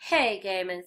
Hey gamers!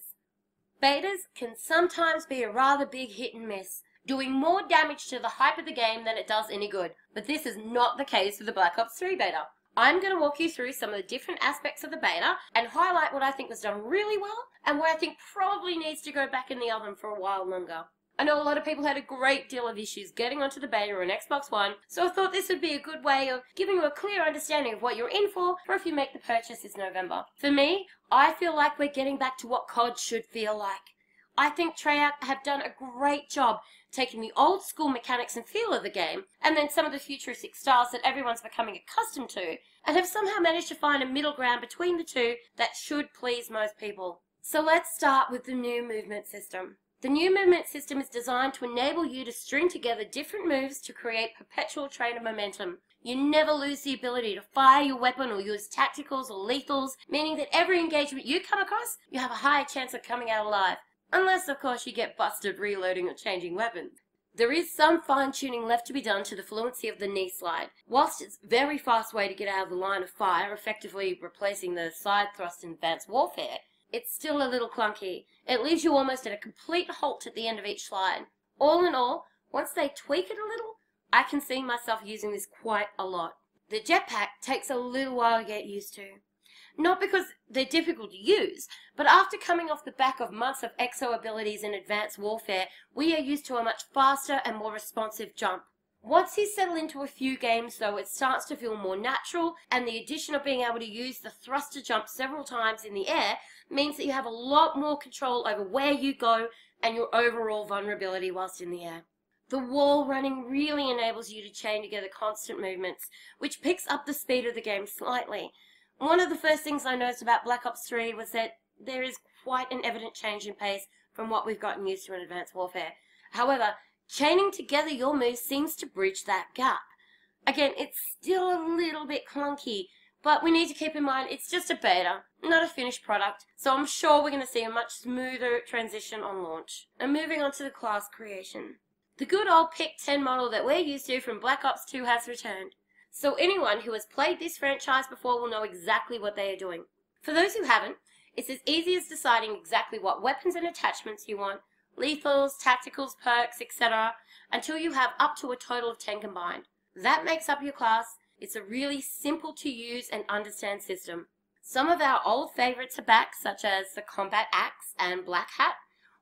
Betas can sometimes be a rather big hit and miss, doing more damage to the hype of the game than it does any good, but this is not the case with the Black Ops 3 beta. I'm going to walk you through some of the different aspects of the beta and highlight what I think was done really well and what I think probably needs to go back in the oven for a while longer. I know a lot of people had a great deal of issues getting onto the beta on Xbox One, so I thought this would be a good way of giving you a clear understanding of what you're in for if you make the purchase this November. For me, I feel like we're getting back to what COD should feel like. I think Treyarch have done a great job taking the old school mechanics and feel of the game, and then some of the futuristic styles that everyone's becoming accustomed to, and have somehow managed to find a middle ground between the two that should please most people. So let's start with the new movement system. The new movement system is designed to enable you to string together different moves to create perpetual train of momentum. You never lose the ability to fire your weapon or use tacticals or lethals, meaning that every engagement you come across, you have a higher chance of coming out alive. Unless, of course, you get busted reloading or changing weapons. There is some fine-tuning left to be done to the fluency of the knee slide. Whilst it's a very fast way to get out of the line of fire, effectively replacing the side thrust in Advanced Warfare, it's still a little clunky. It leaves you almost at a complete halt at the end of each slide. All in all, once they tweak it a little, I can see myself using this quite a lot. The jetpack takes a little while to get used to. Not because they're difficult to use, but after coming off the back of months of EXO abilities in Advanced Warfare, we are used to a much faster and more responsive jump. Once you settle into a few games though, it starts to feel more natural, and the addition of being able to use the thruster jump several times in the air means that you have a lot more control over where you go and your overall vulnerability whilst in the air. The wall running really enables you to chain together constant movements, which picks up the speed of the game slightly. One of the first things I noticed about Black Ops 3 was that there is quite an evident change in pace from what we've gotten used to in Advanced Warfare. However, chaining together your moves seems to bridge that gap. Again, it's still a little bit clunky, but we need to keep in mind it's just a beta, not a finished product, so I'm sure we're going to see a much smoother transition on launch. And moving on to the class creation. The good old Pick 10 model that we're used to from Black Ops 2 has returned. So anyone who has played this franchise before will know exactly what they are doing. For those who haven't, it's as easy as deciding exactly what weapons and attachments you want, lethals, tacticals, perks, etc., until you have up to a total of 10 combined. That makes up your class. It's a really simple to use and understand system. Some of our old favourites are back, such as the Combat Axe and Black Hat,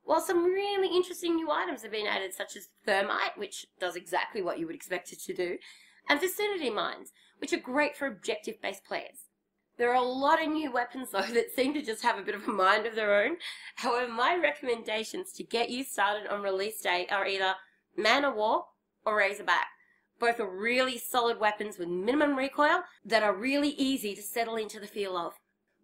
while some really interesting new items have been added, such as Thermite, which does exactly what you would expect it to do, and Vicinity Mines, which are great for objective-based players. There are a lot of new weapons though that seem to just have a bit of a mind of their own. However, my recommendations to get you started on release day are either Man of War or Razorback. Both are really solid weapons with minimum recoil that are really easy to settle into the feel of.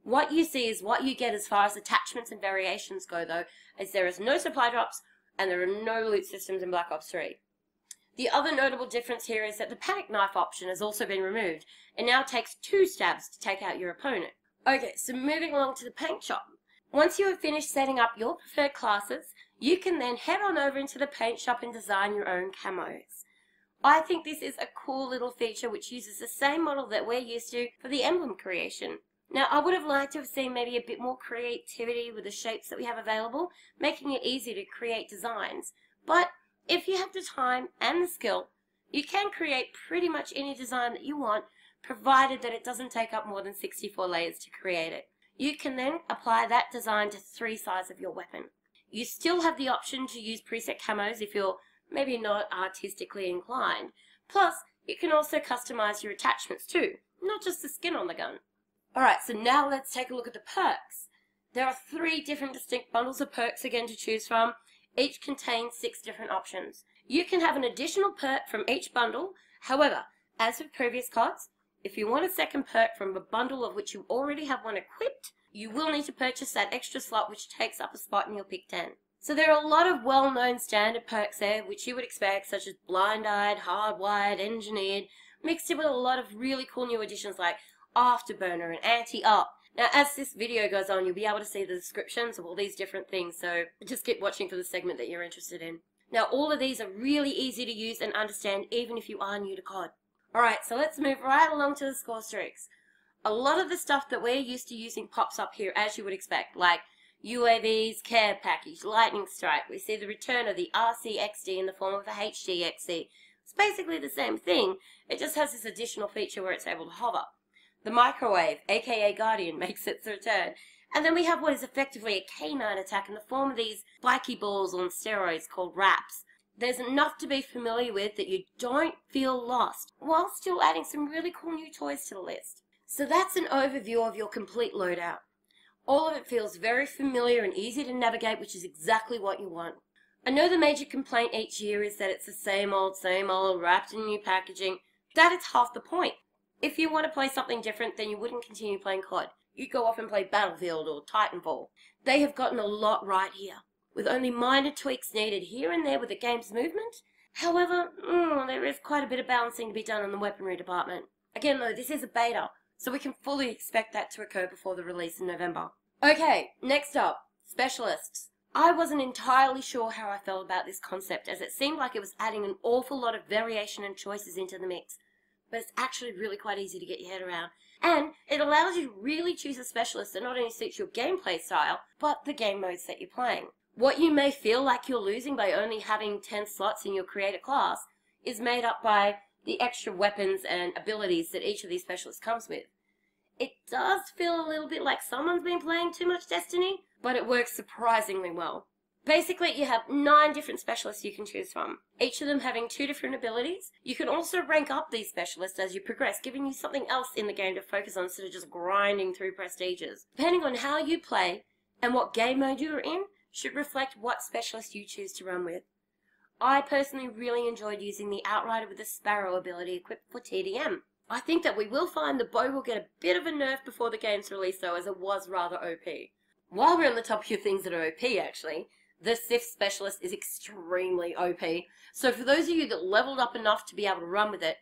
What you see is what you get as far as attachments and variations go though, as there is no supply drops and there are no loot systems in Black Ops 3. The other notable difference here is that the panic knife option has also been removed. It now takes 2 stabs to take out your opponent. Okay, so moving along to the paint shop. Once you have finished setting up your preferred classes, you can then head on over into the paint shop and design your own camos. I think this is a cool little feature which uses the same model that we're used to for the emblem creation. Now, I would have liked to have seen maybe a bit more creativity with the shapes that we have available, making it easy to create designs. But if you have the time and the skill, you can create pretty much any design that you want, provided that it doesn't take up more than 64 layers to create it. You can then apply that design to 3 sides of your weapon. You still have the option to use preset camos if you're maybe not artistically inclined. Plus, you can also customize your attachments too, not just the skin on the gun. Alright, so now let's take a look at the perks. There are 3 different distinct bundles of perks again to choose from. Each contains 6 different options. You can have an additional perk from each bundle. However, as with previous CODs, if you want a second perk from a bundle of which you already have one equipped, you will need to purchase that extra slot which takes up a spot in your Pick 10. So there are a lot of well-known standard perks there which you would expect, such as Blind-Eyed, Hardwired, Engineered, mixed in with a lot of really cool new additions like Afterburner and Anti-Up. Now, as this video goes on, you'll be able to see the descriptions of all these different things, so just keep watching for the segment that you're interested in. Now, all of these are really easy to use and understand, even if you are new to COD. Alright, so let's move right along to the score streaks. A lot of the stuff that we're used to using pops up here, as you would expect, like UAVs, care package, lightning strike. We see the return of the RCXD in the form of a HDXD. It's basically the same thing, it just has this additional feature where it's able to hover. The microwave, aka Guardian, makes its return. And then we have what is effectively a canine attack in the form of these spiky balls on steroids called wraps. There's enough to be familiar with that you don't feel lost, while still adding some really cool new toys to the list. So that's an overview of your complete loadout. All of it feels very familiar and easy to navigate, which is exactly what you want. I know the major complaint each year is that it's the same old, wrapped in new packaging. That is half the point. If you want to play something different, then you wouldn't continue playing COD. You'd go off and play Battlefield or Titanfall. They have gotten a lot right here, with only minor tweaks needed here and there with the game's movement. However, there is quite a bit of balancing to be done in the weaponry department. Again though, this is a beta, so we can fully expect that to occur before the release in November. Okay, next up, specialists. I wasn't entirely sure how I felt about this concept, as it seemed like it was adding an awful lot of variation and choices into the mix. But it's actually really quite easy to get your head around. And it allows you to really choose a specialist that not only suits your gameplay style, but the game modes that you're playing. What you may feel like you're losing by only having 10 slots in your creator class is made up by the extra weapons and abilities that each of these specialists comes with. It does feel a little bit like someone's been playing too much Destiny, but it works surprisingly well. Basically, you have 9 different specialists you can choose from, each of them having 2 different abilities. You can also rank up these specialists as you progress, giving you something else in the game to focus on instead of just grinding through prestiges. Depending on how you play and what game mode you're in, should reflect what specialist you choose to run with. I personally really enjoyed using the Outrider with the Sparrow ability equipped for TDM. I think that we will find the bow will get a bit of a nerf before the game's release though, as it was rather OP. While we're on the topic of things that are OP actually, the Sif specialist is extremely OP, so for those of you that leveled up enough to be able to run with it,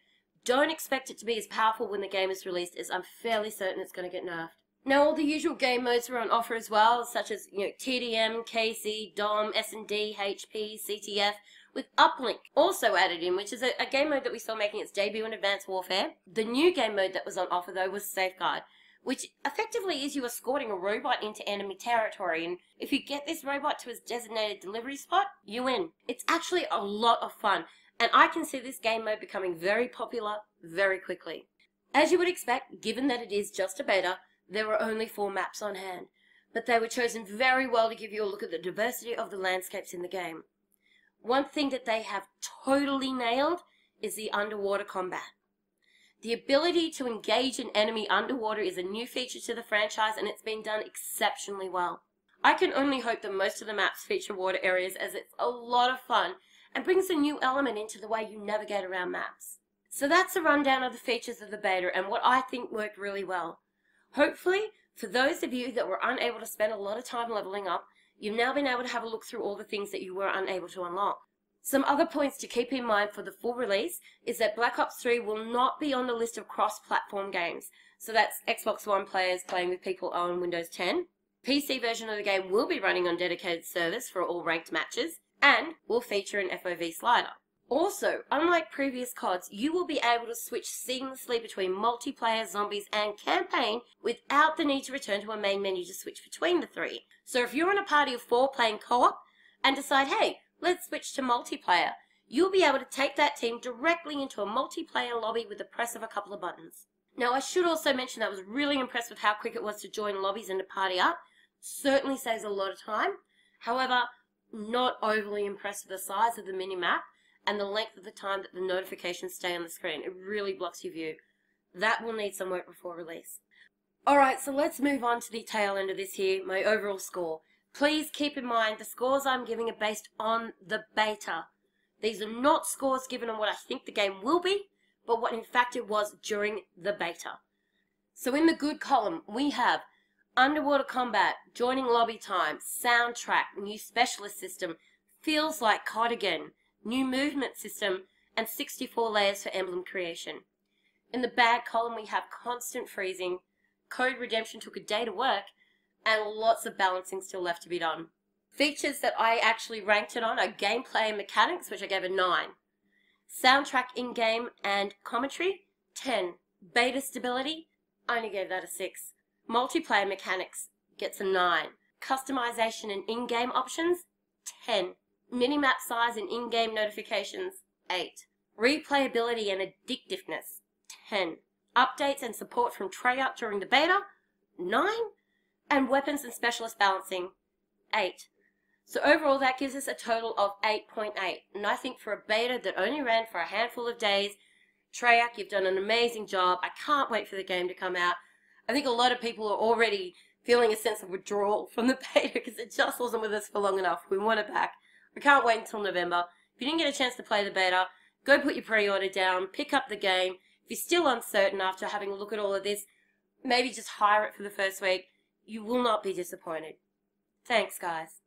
don't expect it to be as powerful when the game is released, as I'm fairly certain it's going to get nerfed. Now all the usual game modes are on offer as well, such as TDM, KC, DOM, S&D, HP, CTF, with Uplink also added in, which is a game mode that we saw making its debut in Advanced Warfare. The new game mode that was on offer though was Safeguard, which effectively is you escorting a robot into enemy territory, and if you get this robot to its designated delivery spot, you win. It's actually a lot of fun, and I can see this game mode becoming very popular very quickly. As you would expect, given that it is just a beta, there were only 4 maps on hand, but they were chosen very well to give you a look at the diversity of the landscapes in the game. One thing that they have totally nailed is the underwater combat. The ability to engage an enemy underwater is a new feature to the franchise, and it's been done exceptionally well. I can only hope that most of the maps feature water areas, as it's a lot of fun and brings a new element into the way you navigate around maps. So that's a rundown of the features of the beta and what I think worked really well. Hopefully, for those of you that were unable to spend a lot of time leveling up, you've now been able to have a look through all the things that you were unable to unlock. Some other points to keep in mind for the full release is that Black Ops 3 will not be on the list of cross-platform games. So that's Xbox One players playing with people on Windows 10. PC version of the game will be running on dedicated servers for all ranked matches, and will feature an FOV slider. Also, unlike previous CODs, you will be able to switch seamlessly between multiplayer, zombies, and campaign without the need to return to a main menu to switch between the 3. So if you're in a party of 4 playing co-op and decide, hey, let's switch to multiplayer, you'll be able to take that team directly into a multiplayer lobby with the press of a couple of buttons. Now I should also mention that I was really impressed with how quick it was to join lobbies and to party up. Certainly saves a lot of time. However, not overly impressed with the size of the mini-map and the length of the time that the notifications stay on the screen. It really blocks your view. That will need some work before release. Alright, so let's move on to the tail end of this here, my overall score. Please keep in mind the scores I'm giving are based on the beta. These are not scores given on what I think the game will be, but what in fact it was during the beta. So in the good column, we have underwater combat, joining lobby time, soundtrack, new specialist system, feels like COD again, new movement system, and 64 layers for emblem creation. In the bad column we have constant freezing, Code Redemption took a day to work, and lots of balancing still left to be done. Features that I actually ranked it on are gameplay and mechanics, which I gave a 9. Soundtrack in-game and commentary, 10. Beta stability, I only gave that a 6. Multiplayer mechanics gets a 9. customization and in-game options, 10. Minimap size and in-game notifications, 8. Replayability and addictiveness, 10. Updates and support from Treyarch during the beta, 9. And weapons and specialist balancing, 8. So overall that gives us a total of 8.8. And I think for a beta that only ran for a handful of days, Treyarch, you've done an amazing job. I can't wait for the game to come out. I think a lot of people are already feeling a sense of withdrawal from the beta because it just wasn't with us for long enough. We want it back. We can't wait until November. If you didn't get a chance to play the beta, go put your pre-order down, pick up the game. If you're still uncertain after having a look at all of this, maybe just hire it for the first week. You will not be disappointed. Thanks, guys.